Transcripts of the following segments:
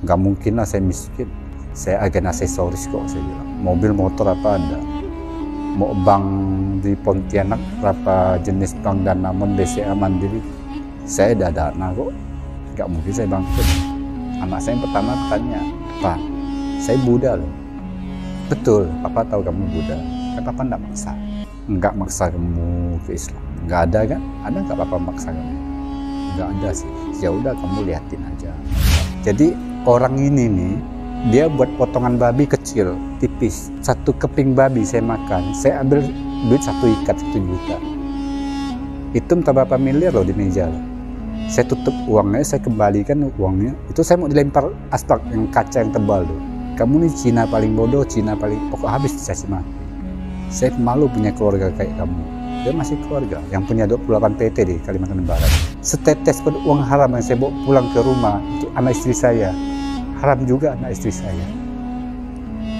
Nggak mungkin lah saya miskin. Saya agen aksesoris kok, saya bilang. Mobil motor apa ada. Mau bank di Pontianak, berapa jenis bank Danamon, BCA, Mandiri. Saya ada dana kok. Nggak mungkin saya bangkrut. Anak saya yang pertama bertanya, "Pak, saya Buddha loh." "Betul, Papa tahu kamu Buddha. Kan Papa nggak maksa." "Nggak maksa kamu ke Islam." "Nggak ada kan? Ada nggak Papa maksa kamu?" "Nggak ada sih." "Ya udah kamu liatin aja." Jadi orang ini nih, dia buat potongan babi kecil, tipis. 1 keping babi saya makan, saya ambil duit 1 ikat 1 juta. Itu entah berapa miliar loh di meja. Saya tutup uangnya, saya kembalikan uangnya. Itu saya mau dilempar aspal yang kaca yang tebal tuh. "Kamu nih Cina paling bodoh, Cina paling..." Pokok habis saya mati. Saya malu punya keluarga kayak kamu. Dia masih keluarga yang punya 28 PT di Kalimantan Barat. Setetes pun uang haram yang saya bawa pulang ke rumah untuk anak istri saya. Haram juga anak istri saya.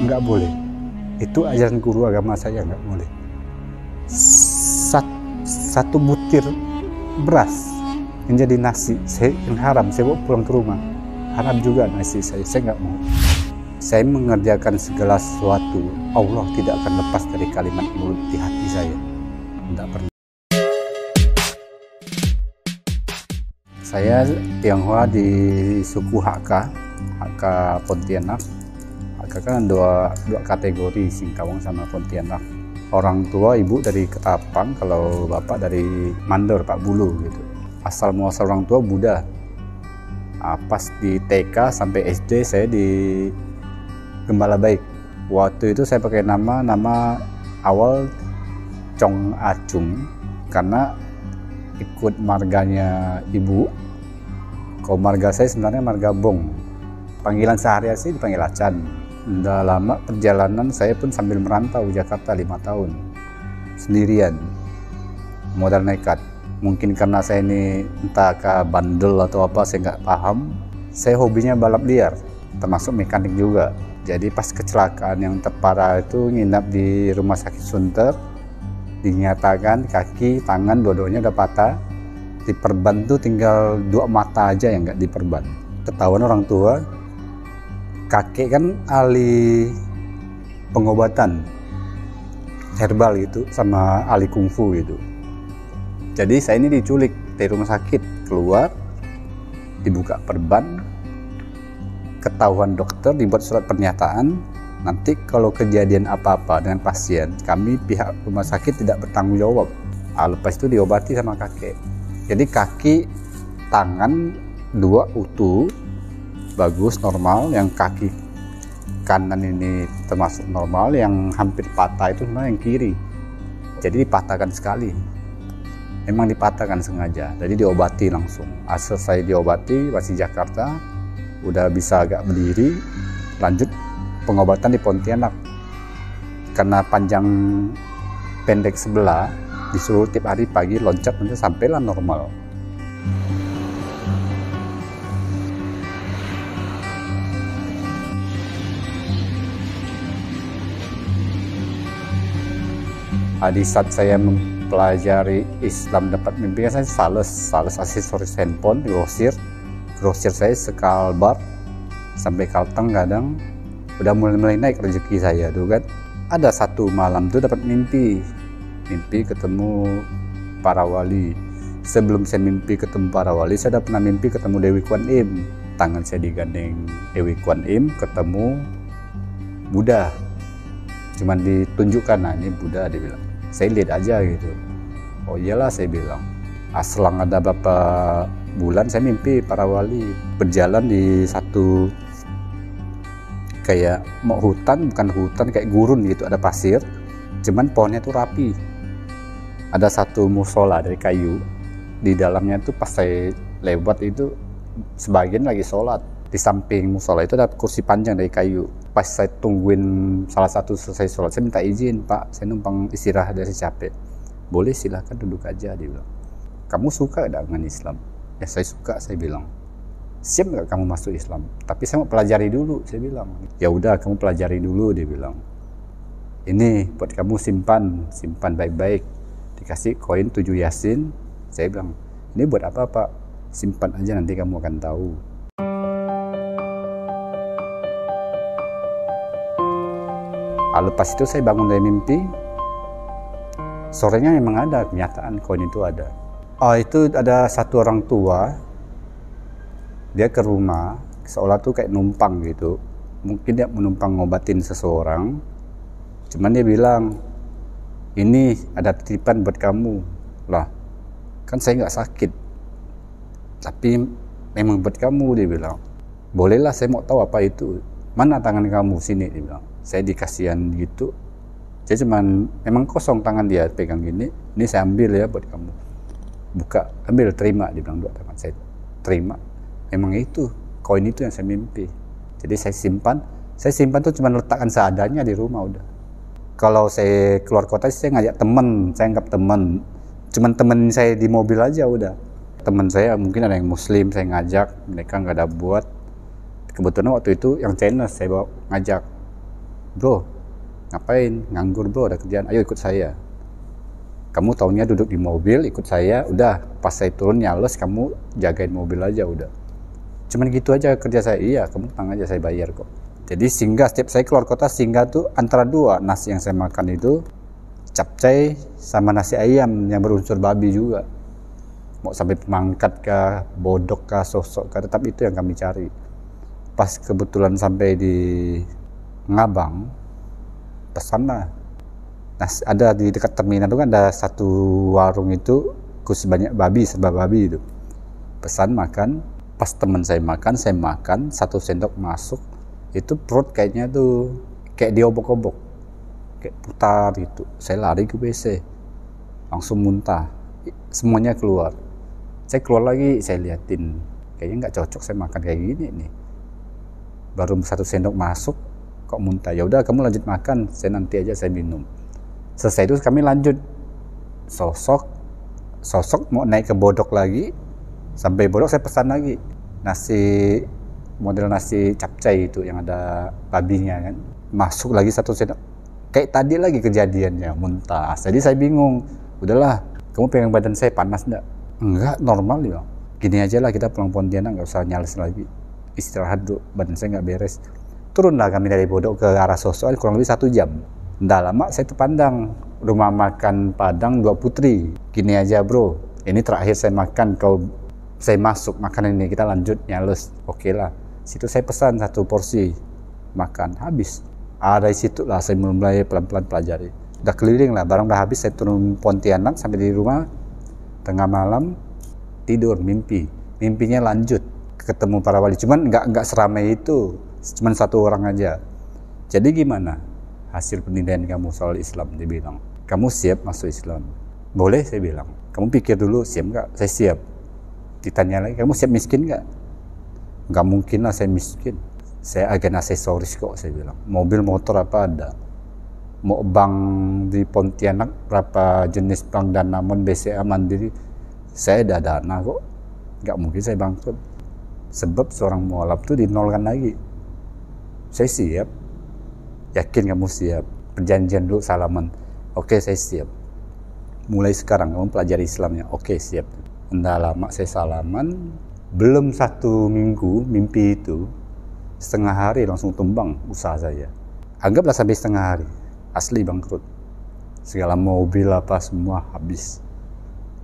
Nggak boleh. Itu ajaran guru agama saya, nggak boleh. Satu butir beras yang jadi nasi, yang haram, saya bawa pulang ke rumah. Haram juga anak istri saya nggak mau. Saya mengerjakan segala sesuatu, Allah tidak akan lepas dari kalimat mulut di hati saya. Tidak pernah. Saya Tionghoa di suku Hakka Pontianak. Hakka kan dua kategori, Singkawang sama Pontianak. Orang tua ibu dari Ketapang, kalau bapak dari Mandor, Pak Bulu gitu. Asal muasal orang tua Buddha. Pas di TK sampai SD saya di Gembala Baik. Waktu itu saya pakai nama awal Chong Acung karena ikut marganya ibu. Kalau marga saya sebenarnya marga Bong. Panggilan sehari-hari sih dipanggil Acan. Udah lama perjalanan saya pun sambil merantau Jakarta 5 tahun. Sendirian. Modal nekat. Mungkin karena saya ini entah ke bandel atau apa, saya nggak paham. Saya hobinya balap liar, termasuk mekanik juga. Jadi pas kecelakaan yang terparah itu nginap di rumah sakit Sunter, dinyatakan kaki, tangan, dua-duanya udah patah. Diperban tuh tinggal 2 mata aja yang nggak diperban. Ketahuan orang tua, kakek kan ahli pengobatan herbal gitu, sama ahli kungfu gitu. Jadi saya ini diculik dari rumah sakit, keluar, dibuka perban, ketahuan dokter, dibuat surat pernyataan, nanti kalau kejadian apa-apa dengan pasien, kami pihak rumah sakit tidak bertanggung jawab. Lepas itu diobati sama kakek. Jadi kaki, tangan 2 utuh, bagus, normal. Yang kaki kanan ini termasuk normal, yang hampir patah itu sebenarnya yang kiri. Jadi dipatahkan sekali. Memang dipatahkan sengaja, jadi diobati langsung. Selesai diobati, masih Jakarta, udah bisa agak berdiri, lanjut pengobatan di Pontianak. Karena panjang pendek sebelah, disuruh tiap hari pagi loncat nanti sampailah normal. Di saat saya mempelajari Islam dapat mimpi, saya sales aksesoris handphone, grosir saya sekalbar sampai Kalteng. Kadang udah mulai naik rezeki saya tuh kan. Ada satu malam tuh dapat mimpi ketemu para wali. Sebelum saya mimpi ketemu para wali, saya udah pernah mimpi ketemu Dewi Kwan Im. Tangan saya digandeng Dewi Kwan Im, ketemu Buddha. Cuman ditunjukkan, nah ini Buddha, dia bilang. Saya lihat aja gitu. Oh iyalah, saya bilang. Selang ada beberapa bulan saya mimpi para wali berjalan di satu kayak mau hutan, bukan hutan, kayak gurun gitu, ada pasir, cuman pohonnya tuh rapi. Ada satu musola dari kayu, di dalamnya tuh pas saya lewat itu sebagian lagi sholat. Di samping musola itu ada kursi panjang dari kayu. Pas saya tungguin salah satu selesai sholat, saya minta izin, "Pak, saya numpang istirahat, dari capek." "Boleh, silahkan duduk aja," dia bilang. "Kamu suka gak dengan Islam?" "Ya saya suka," saya bilang. "Siap gak kamu masuk Islam?" "Tapi saya mau pelajari dulu," saya bilang. "Ya udah, kamu pelajari dulu," dia bilang. "Ini buat kamu, simpan baik-baik." Dikasih koin 7 Yasin. Saya bilang, "Ini buat apa Pak?" "Simpan aja, nanti kamu akan tahu." Lepas itu saya bangun dari mimpi, sorenya memang ada kenyataan koin itu ada. Itu ada satu orang tua, dia ke rumah, seolah tuh kayak numpang gitu. Mungkin dia menumpang ngobatin seseorang, cuman dia bilang, ini ada titipan buat kamu. Lah, kan saya nggak sakit, tapi memang buat kamu, dia bilang. Bolehlah, saya mau tahu apa itu. Mana tangan kamu, sini, dia bilang. Saya dikasihan gitu. Saya cuman, memang kosong tangan dia, pegang gini. Ini saya ambil ya buat kamu. Buka, ambil, terima, dia bilang. Dua tangan saya terima. Memang itu, koin itu yang saya mimpi. Jadi saya simpan. Saya simpan tuh cuman letakkan seadanya di rumah udah. Kalau saya keluar kota, saya ngajak teman. Saya anggap teman. Cuman temen saya di mobil aja udah. Teman saya mungkin ada yang muslim, saya ngajak. Mereka nggak ada buat. Kebetulan waktu itu yang Chinese saya bawa ngajak. Bro, ngapain? Nganggur bro, ada kerjaan. Ayo ikut saya. Kamu taunya duduk di mobil, ikut saya. Udah, pas saya turun nyales, kamu jagain mobil aja udah. Cuman gitu aja kerja saya. Iya, kamu tenang aja, saya bayar kok. Jadi singgah, setiap saya keluar kota, singgah tuh antara dua. Nasi yang saya makan itu capcay sama nasi ayam yang berunsur babi juga. Mau sampai pemangkat kah, bodok kah, sosok kah, tetap itu yang kami cari. Pas kebetulan sampai di Ngabang, pesan lah. Nah, ada di dekat terminal itu kan ada satu warung itu khusus banyak babi, serba babi itu. Pesan makan, pas teman saya makan 1 sendok masuk, itu perut kayaknya tuh kayak diobok-obok, kayak putar gitu. Saya lari ke WC, langsung muntah, semuanya keluar. Saya keluar lagi, saya liatin, kayaknya nggak cocok saya makan kayak gini nih. Baru 1 sendok masuk, kok muntah. Ya udah kamu lanjut makan, saya nanti aja saya minum. Selesai itu kami lanjut sosok mau naik ke bodok lagi. Sampai bodok saya pesan lagi nasi, model nasi capcay itu yang ada babinya kan. Masuk lagi 1 sendok, kayak tadi lagi kejadiannya, muntah. Jadi saya bingung, udahlah kamu pegang badan saya, panas enggak, normal ya. Gini aja lah, kita pulang Pontianak, nggak usah nyales lagi, istirahat dulu, badan saya nggak beres. Turunlah kami dari bodok ke arah Sosok, kurang lebih 1 jam. Nggak lama saya terpandang rumah makan Padang Dua Putri. Gini aja bro, ini terakhir saya makan, kalau saya masuk makanan ini kita lanjut nyales. Oke lah, situ saya pesan 1 porsi makan, habis. Dari situ lah saya mulai pelan-pelan pelajari. Udah keliling lah, barang udah habis, saya turun Pontianak sampai di rumah. Tengah malam tidur, mimpinya lanjut ketemu para wali, cuman nggak seramai itu, cuman 1 orang aja. Jadi gimana hasil penilaian kamu soal Islam? Dia bilang, kamu siap masuk Islam? Boleh, saya bilang. Kamu pikir dulu, siap nggak? Saya siap. Ditanya lagi, kamu siap miskin nggak? Nggak mungkin lah saya miskin, saya agen aksesoris kok, saya bilang. Mobil motor apa ada, mau bank di Pontianak berapa jenis bank, Danamon, BCA, Mandiri, saya ada dana kok. Nggak mungkin saya bangkrut, sebab seorang mualaf tuh dinolkan lagi. Saya siap. Yakin kamu siap? Perjanjian dulu, salaman. Oke, saya siap. Mulai sekarang kamu pelajari Islamnya. Oke, siap. Nggak lama saya salaman, belum 1 minggu mimpi itu, setengah hari langsung tumbang usaha saya. Anggaplah sampai setengah hari, asli bangkrut. Segala mobil apa semua habis.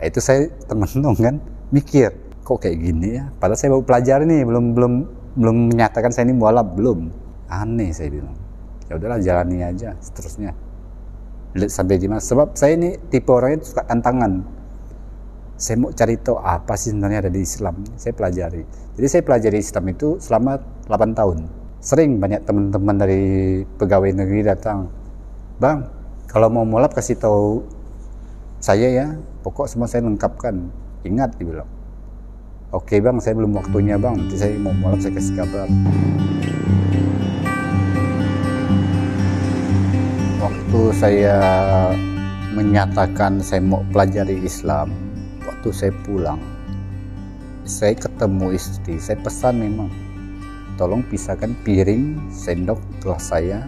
Itu saya termenung kan, mikir, kok kayak gini ya? Padahal saya baru pelajari nih, belum menyatakan saya ini mualaf, belum. Aneh, saya bilang. Ya udahlah, jalani aja seterusnya. Lihat sampai di mana? Sebab saya ini tipe orangnya suka tantangan. Saya mau cari tahu apa sih sebenarnya ada di Islam. Saya pelajari. Jadi saya pelajari Islam itu selama 8 tahun. Sering banyak teman-teman dari pegawai negeri datang. Bang, kalau mau mualaf kasih tahu saya ya. Pokok semua saya lengkapkan. Ingat, dia bilang. Oke bang, saya belum waktunya bang. Nanti saya mau mualaf, saya kasih kabar. Waktu saya menyatakan saya mau pelajari Islam, waktu saya pulang, saya ketemu istri, saya pesan memang, tolong pisahkan piring, sendok, gelas saya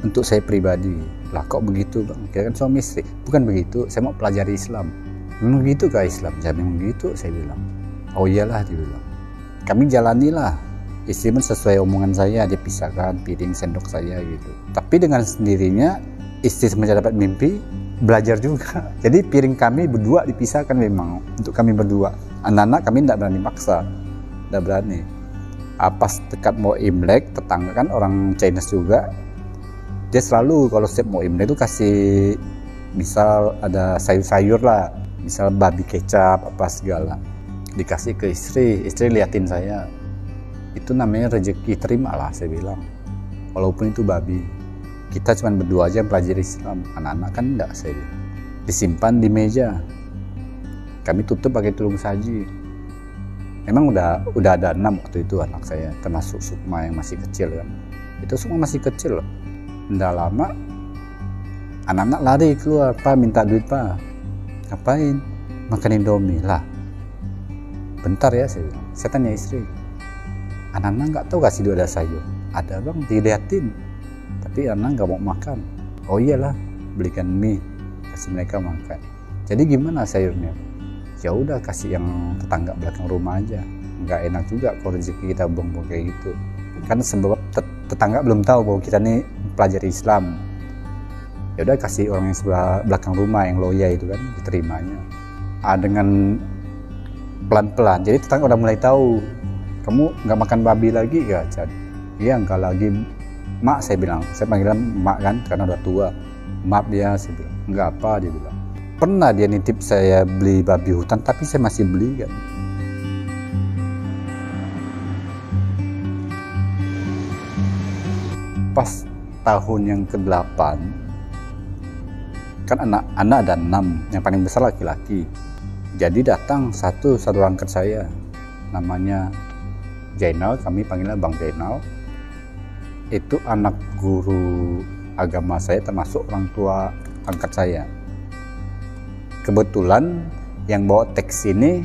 untuk saya pribadi. Lah kok begitu bang? Kira kan suami istri. Bukan begitu, saya mau pelajari Islam. Memang begitu kah Islam? Ya memang begitu, saya bilang. Oh iyalah, dia bilang. Kami jalanilah. Istri pun sesuai omongan saya, dia pisahkan piring sendok saya gitu. Tapi dengan sendirinya istri semenjak dapat mimpi belajar juga. Jadi piring kami berdua dipisahkan memang untuk kami berdua. Anak-anak kami tidak berani maksa, tidak berani. Pas dekat mau Imlek, tetangga kan orang Chinese juga, dia selalu kalau setiap mau Imlek itu kasih, misal ada sayur-sayur lah, misal babi kecap apa segala, dikasih ke istri liatin saya. Itu namanya rezeki, terimalah saya bilang, walaupun itu babi. Kita cuma berdua aja yang pelajari Islam, anak-anak kan enggak, saya bilang. Disimpan di meja, kami tutup pakai tulung saji. Memang udah ada 6 waktu itu anak saya, termasuk Sukma yang masih kecil kan. Itu Sukma masih kecil loh. Nggak lama anak-anak lari keluar, "Pak, minta duit, Pak." "Ngapain?" "Makan Indomie." "Lah, bentar ya," saya bilang. Saya tanya istri, "Anak-anak nggak tahu kasih duit ada sayur?" "Ada bang, diliatin." Tapi anak nggak mau makan. "Oh iyalah, belikan mie, kasih mereka makan." Jadi gimana sayurnya? Ya udah kasih yang tetangga belakang rumah aja. Nggak enak juga kalau rezeki kita buang-buang kayak gitu. Kan sebab tetangga belum tahu bahwa kita nih pelajari Islam. Ya udah kasih orang yang sebelah belakang rumah yang loya itu kan, diterimanya. Dengan pelan-pelan. Jadi tetangga udah mulai tahu, "Kamu nggak makan babi lagi ya, Chan?" "Iya, nggak lagi, Mak," saya bilang. Saya panggilan Mak kan karena udah tua. "Maaf dia," saya bilang. "Nggak apa," dia bilang. Pernah dia nitip saya beli babi hutan, tapi saya masih beli kan. Pas tahun yang ke-8, kan anak-anak ada 6, yang paling besar laki-laki. Jadi datang satu angkat saya, namanya Jainal, kami panggilnya Bang Jainal. Itu anak guru agama saya, termasuk orang tua angkat saya. Kebetulan yang bawa teks ini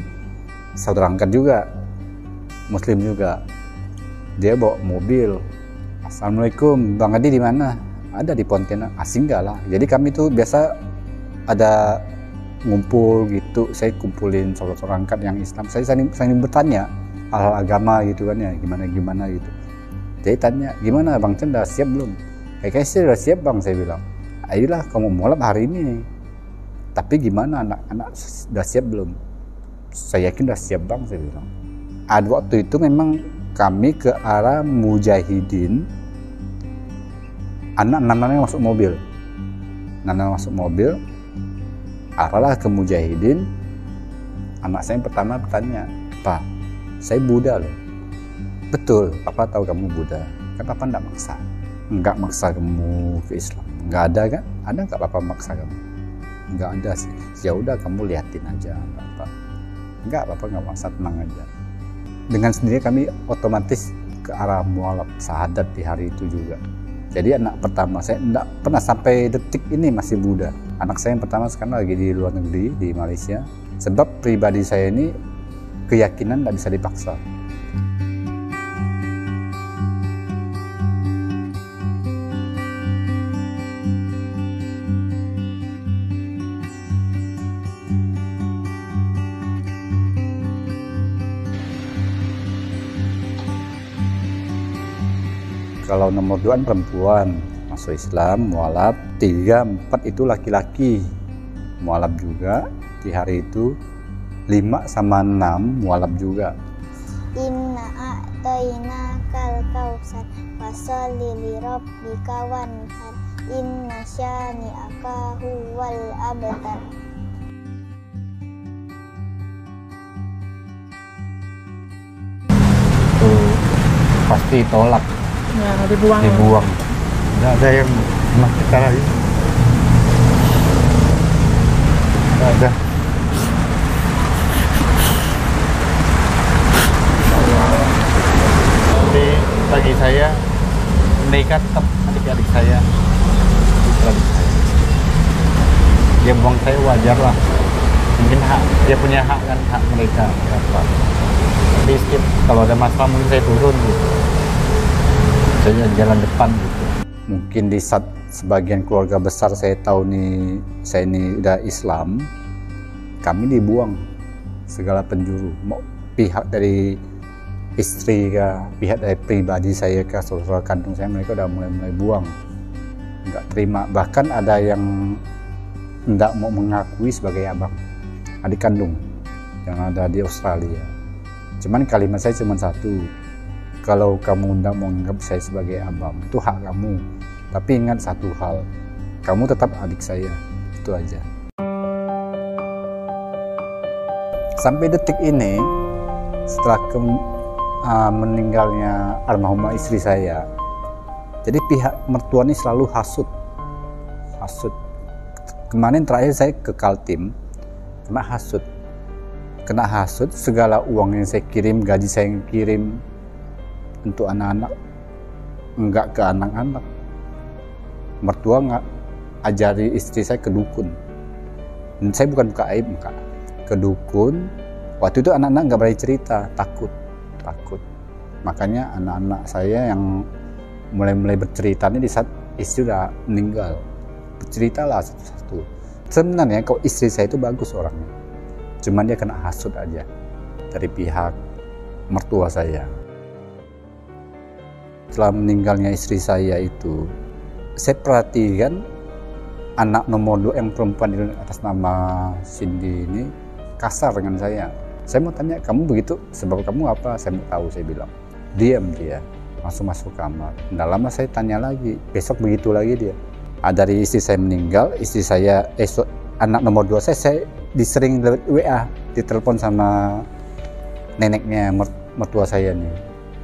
saudara angkat juga, Muslim juga. Dia bawa mobil. "Assalamualaikum, Bang Adi di mana?" "Ada di Pontianak." "Asing enggak lah." Jadi kami tuh biasa ada ngumpul gitu, saya kumpulin saudara angkat yang Islam. Saya saling bertanya hal agama gitu kan ya, gimana gitu. Jadi tanya, "Gimana Bang Chan, udah siap belum?" "Kayaknya sih udah siap Bang," saya bilang. "Ayolah kamu mulai hari ini. Tapi gimana anak-anak udah siap belum?" "Saya yakin udah siap Bang," saya bilang. Waktu itu memang kami ke arah Mujahidin. Anak-anaknya masuk mobil. Arahlah ke Mujahidin. Anak saya yang pertama bertanya, "Pak, saya Buddha loh." "Betul, Papa tahu kamu Buddha. Kan Papa enggak maksa." "Enggak maksa kamu ke Islam." "Enggak ada kan? Ada enggak Papa maksa kamu?" "Enggak ada sih." "Ya udah kamu liatin aja, enggak apa." "Enggak, Papa enggak maksa, tenang aja." Dengan sendiri kami otomatis ke arah mualaf syahadat di hari itu juga. Jadi anak pertama saya enggak pernah sampai detik ini masih Buddha. Anak saya yang pertama sekarang lagi di luar negeri, di Malaysia. Sebab pribadi saya ini keyakinan enggak bisa dipaksa. Kalau nomor 2 perempuan masuk Islam, mualaf. 3, 4 itu laki-laki, mualaf juga di hari itu. 5 sama 6 mualaf juga. Inna a'tainakal kautsar fasholli li rabbika wanhar inna syani'aka huwal abtar. Tuh pasti tolak. Ya, dibuang. Nggak ada yang masih cara ini. Nggak ada. Jadi bagi saya menikah tetap adik-adik saya. Dia buang saya wajar lah. Mungkin hak dia punya hak kan, hak mereka berapa. Tapi setiap kalau ada masalah mungkin saya turun gitu. Saya jalan depan gitu. Mungkin di saat sebagian keluarga besar saya tahu nih saya ini udah Islam, kami dibuang segala penjuru. Mau pihak dari istri kah, pihak dari pribadi saya kah, saudara kandung saya, mereka udah mulai buang, nggak terima. Bahkan ada yang nggak mau mengakui sebagai abang, adik kandung yang ada di Australia. Cuman kalimat saya cuma satu, kalau kamu nggak mau menganggap saya sebagai abang, itu hak kamu. Tapi ingat satu hal, kamu tetap adik saya, itu aja. Sampai detik ini, setelah meninggalnya almarhumah istri saya, jadi pihak mertua ini selalu hasut. Kemarin terakhir saya ke Kaltim, kena hasut, segala uang yang saya kirim, gaji saya yang kirim untuk anak-anak, enggak ke anak-anak. Mertua nggak ajari istri saya ke dukun. Dan saya bukan buka aib, Kak. Ke dukun. Waktu itu anak-anak nggak berani cerita, takut. Makanya anak-anak saya yang mulai bercerita ini di saat istri udah meninggal. Berceritalah satu-satu. Sebenarnya kalau istri saya itu bagus orangnya, cuman dia kena hasut aja dari pihak mertua saya. Setelah meninggalnya istri saya itu, saya perhatikan anak nomor 2 yang perempuan itu atas nama Cindy ini kasar dengan saya. Saya mau tanya, kamu begitu sebab kamu apa? Saya mau tahu, saya bilang. Diam dia, masuk kamar. Nggak lama saya tanya lagi, besok begitu lagi dia. Dari istri saya meninggal, istri saya, anak nomor 2 saya disering WA, ditelepon sama neneknya mertua saya nih.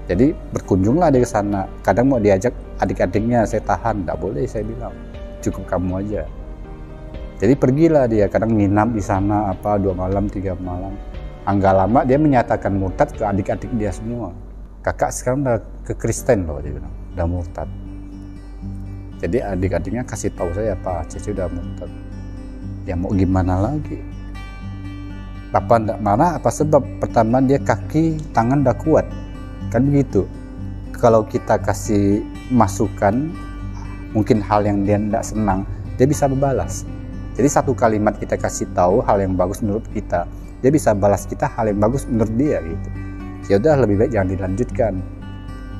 Jadi berkunjunglah dia ke sana. Kadang mau diajak adik-adiknya, saya tahan, nggak boleh, saya bilang. Cukup kamu aja. Jadi pergilah dia, kadang nginap di sana 2 malam, 3 malam. Enggak lama dia menyatakan murtad ke adik-adik dia semua. Kakak sekarang udah ke Kristen loh, dia bilang, udah murtad. Jadi adik-adiknya kasih tahu saya, Pak Cici udah murtad. Ya mau gimana lagi? Papa enggak marah, apa sebab? Pertama dia kaki, tangan udah kuat. Kan begitu. Kalau kita kasih masukan, mungkin hal yang dia enggak senang, dia bisa berbalas. Jadi satu kalimat kita kasih tahu hal yang bagus menurut kita, dia bisa balas kita hal yang bagus menurut dia gitu. Ya udah, lebih baik jangan dilanjutkan.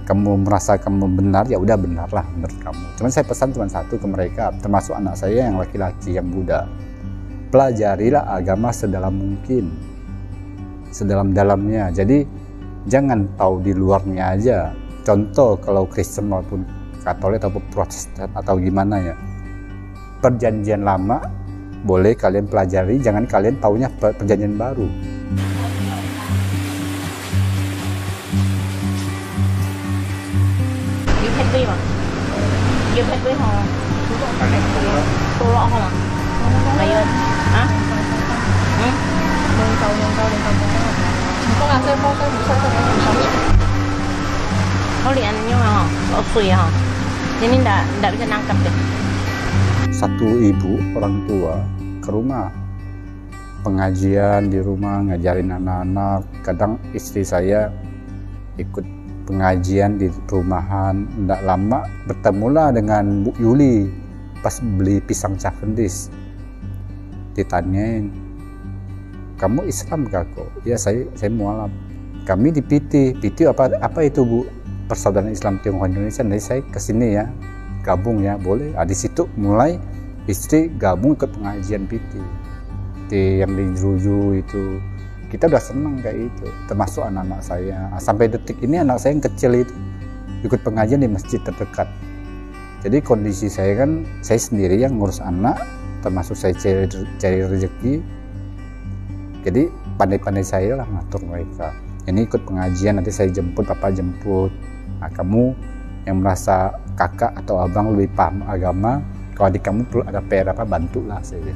Kamu merasa kamu benar, ya udah benarlah menurut kamu. Cuman saya pesan cuma satu ke mereka, termasuk anak saya yang laki-laki yang muda. Pelajarilah agama sedalam mungkin, sedalam-dalamnya. Jadi jangan tahu di luarnya aja. Contoh kalau Kristen maupun Katolik atau Protestan atau gimana ya, perjanjian lama boleh kalian pelajari, jangan kalian taunya perjanjian baru. Yêu hết với họ tôi lo không ạ? Mày ơi hả? Nâng câu con làm sao con có liền nhưng mà họ free hả? Jadi nggak bisa nangkap deh. Satu ibu orang tua ke rumah pengajian di rumah, ngajarin anak-anak. Kadang istri saya ikut pengajian di perumahan. Tidak lama bertemulah dengan Bu Yuli pas beli pisang Cavendish. Ditanyain, kamu Islam kah kok? Ya saya mualaf. Kami di PT apa itu Bu? Persaudaraan Islam Tionghoa Indonesia. Jadi saya kesini ya, gabung ya, boleh. Di situ mulai istri gabung ikut pengajian PT yang di Jeruju itu. Kita udah seneng kayak itu, termasuk anak-anak saya. Sampai detik ini anak saya yang kecil itu ikut pengajian di masjid terdekat. Jadi kondisi saya kan, saya sendiri yang ngurus anak, termasuk saya cari rezeki. Jadi pandai-pandai saya lah ngatur mereka. Ini ikut pengajian, nanti saya jemput, papa jemput. Nah, kamu yang merasa kakak atau abang lebih paham agama, kalau adik kamu perlu ada PR apa, bantulah saya.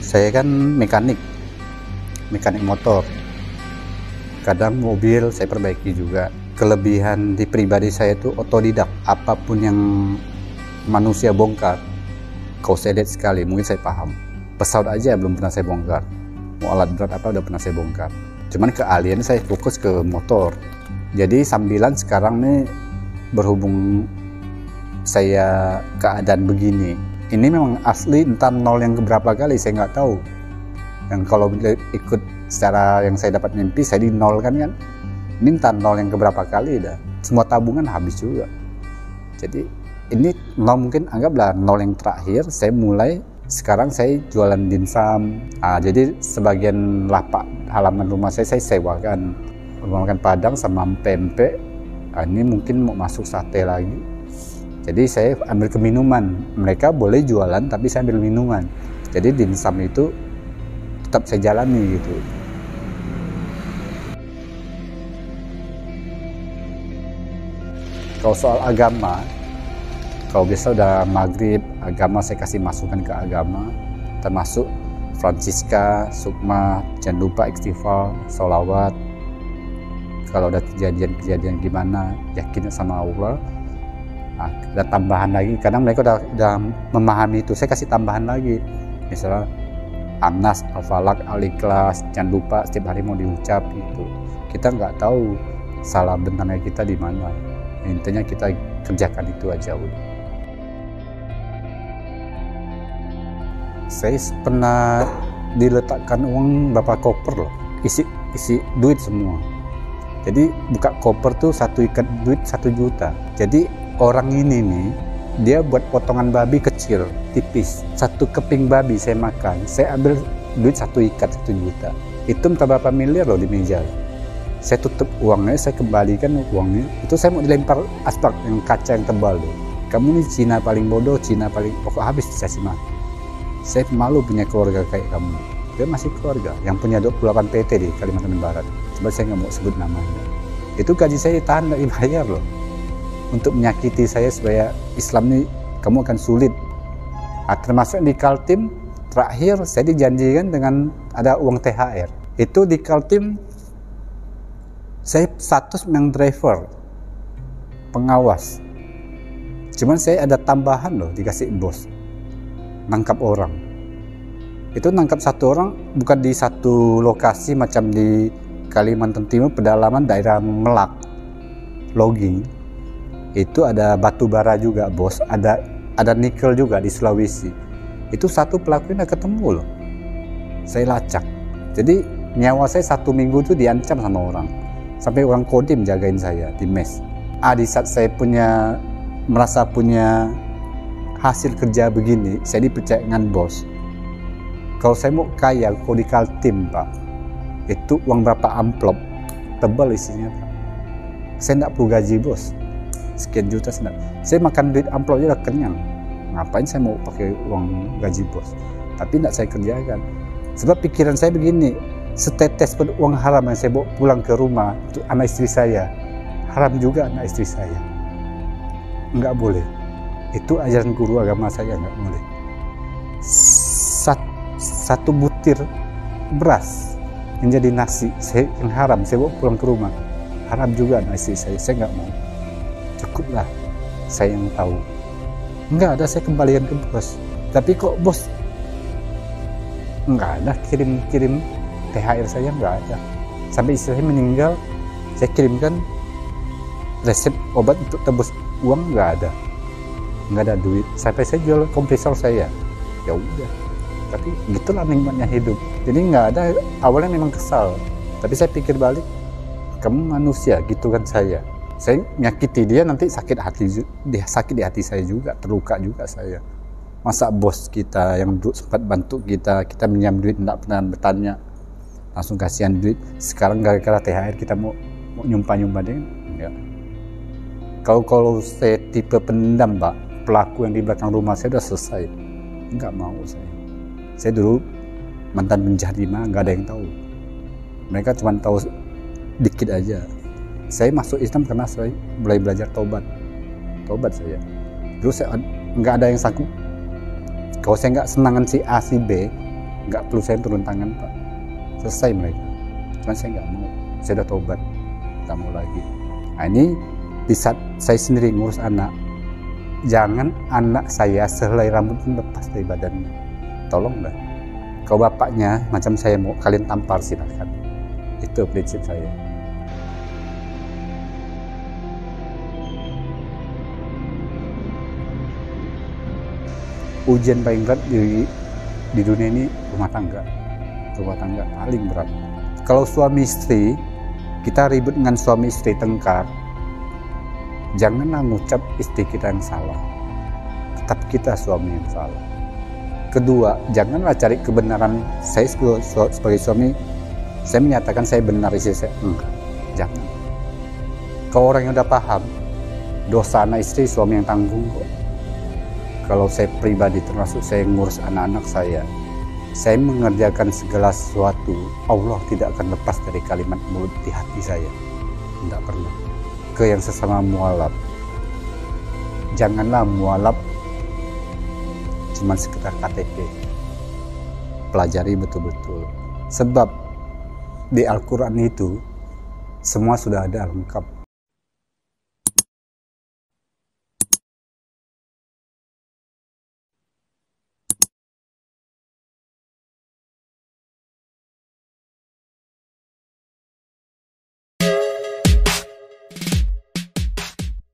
Saya kan mekanik motor. Kadang mobil saya perbaiki juga. Kelebihan di pribadi saya itu otodidak. Apapun yang manusia bongkar, kalau saya lihat sekali, mungkin saya paham. Pesawat aja belum pernah saya bongkar. Mau alat berat apa udah pernah saya bongkar. Cuman keahlian saya fokus ke motor. Jadi sambilan sekarang nih, berhubung saya keadaan begini, ini memang asli, entah nol yang keberapa kali saya nggak tahu. Yang kalau ikut secara yang saya dapat mimpi, saya di nol kan, ini entah nol yang keberapa kali dah. Semua tabungan habis juga. Jadi ini nol, mungkin anggaplah nol yang terakhir. Saya mulai, sekarang saya jualan dimsum. Jadi sebagian lapak halaman rumah saya sewakan rumah makan Padang sama pempek. Ini mungkin mau masuk sate lagi. Jadi saya ambil ke minuman. Mereka boleh jualan tapi saya ambil minuman. Jadi dimsum itu tetap saya jalani gitu. Kalau soal agama, kalau biasa udah maghrib, agama saya kasih masukan ke agama, termasuk Francisca, Sukma, jangan lupa istighfar, sholawat. Kalau ada kejadian-kejadian gimana, yakin sama Allah. Ada tambahan lagi, kadang mereka udah memahami itu, saya kasih tambahan lagi, misalnya Anas, Al-Falaq, Al-Ikhlas, jangan lupa setiap hari mau diucap itu. Kita nggak tahu salah benarnya kita di mana, intinya kita kerjakan itu aja udah. Saya pernah diletakkan uang berapa koper loh, isi duit semua. Jadi buka koper tuh satu ikat duit 1 juta. Jadi orang ini nih, dia buat potongan babi kecil, tipis. 1 keping babi saya makan, saya ambil duit 1 ikat 1 juta. Itu entah berapa miliar loh di meja. Saya tutup uangnya, saya kembalikan uangnya. Itu saya mau dilempar asbak yang kaca yang tebal loh. Kamu nih Cina paling bodoh, Cina paling pokok habis dikasih mati. Saya malu punya keluarga kayak kamu. Dia masih keluarga yang punya 28 PT di Kalimantan Barat. Sebab saya nggak mau sebut namanya. Itu gaji saya tahan nggak dibayar loh. Untuk menyakiti saya supaya Islam ini kamu akan sulit. Termasuk di Kaltim terakhir saya dijanjikan dengan ada uang THR. Itu di Kaltim saya status yang driver, pengawas. Cuman saya ada tambahan loh dikasih bos, nangkap orang. Itu nangkap 1 orang bukan di satu lokasi macam di Kalimantan Timur, pedalaman daerah Melak, logging. Itu ada batu bara juga bos, ada nikel juga di Sulawesi. Itu satu pelakunya ketemu loh, saya lacak. Jadi nyawa saya 1 minggu itu diancam sama orang, sampai orang Kodim jagain saya di mes. Di saat saya merasa punya hasil kerja begini, saya dipercaya dengan bos. Kalau saya mau kaya, kalau di Kaltim Pak, itu uang berapa amplop tebal isinya Pak. Saya tidak perlu gaji bos, sekian juta saya makan duit amplopnya udah kenyang. Ngapain saya mau pakai uang gaji bos? Tapi tidak saya kerjakan. Sebab pikiran saya begini, setetes pun uang haram yang saya bawa pulang ke rumah untuk anak istri saya, haram juga anak istri saya. Enggak boleh. Itu ajaran guru agama saya, enggak boleh. 1 butir beras yang jadi nasi yang haram saya bawa pulang ke rumah, haram juga anak istri saya nggak mau. Cukuplah saya yang tahu. Enggak ada, saya kembalikan ke bos. Tapi kok bos enggak ada kirim THR saya, enggak ada. Sampai istri saya meninggal, saya kirimkan resep obat untuk tebus uang, enggak ada duit. Sampai saya jual kompresor saya, ya udah. Tapi gitulah nikmatnya hidup. Jadi nggak ada, awalnya memang kesal, tapi saya pikir balik, kamu manusia gitu kan. Saya menyakiti dia, nanti sakit di hati saya juga, terluka juga saya. Masa bos kita yang sempat bantu kita minjam duit tidak pernah bertanya, langsung kasihan duit. Sekarang gara-gara THR kita mau nyumpah dia, enggak. Kalau saya tipe pendendam Pak, pelaku yang di belakang rumah saya udah selesai, nggak mau saya. Saya dulu mantan penjahat di mana, nggak ada yang tahu. Mereka cuma tahu dikit aja. Saya masuk Islam karena saya mulai belajar tobat saya. Dulu saya nggak ada yang sanggup. Kalau saya nggak senangan si A si B, nggak perlu saya turun tangan Pak. Selesai mereka. Cuma saya nggak mau. Saya udah tobat, nggak mau lagi. Nah ini di saat saya sendiri ngurus anak, jangan anak saya sehelai rambut pun lepas dari badannya. Tolonglah. Kalau bapaknya macam saya mau kalian tampar, silakan. Itu prinsip saya. ujian paling berat di dunia ini rumah tangga paling berat. Kalau suami istri, kita ribut dengan suami istri, tengkar, janganlah ngucap istri kita yang salah, tetap kita suami yang salah. Kedua, janganlah cari kebenaran. Saya sebagai suami, saya menyatakan saya benar, istri saya enggak. Jangan. Kalau orang yang udah paham, dosa anak istri suami yang tanggung kok. Kalau saya pribadi, termasuk saya ngurus anak-anak saya mengerjakan segala sesuatu, Allah tidak akan lepas dari kalimat mulut di hati saya. Tidak perlu. Ke yang sesama mualaf, janganlah mualaf cuma sekedar KTP. Pelajari betul-betul. Sebab di Al-Quran itu semua sudah ada lengkap.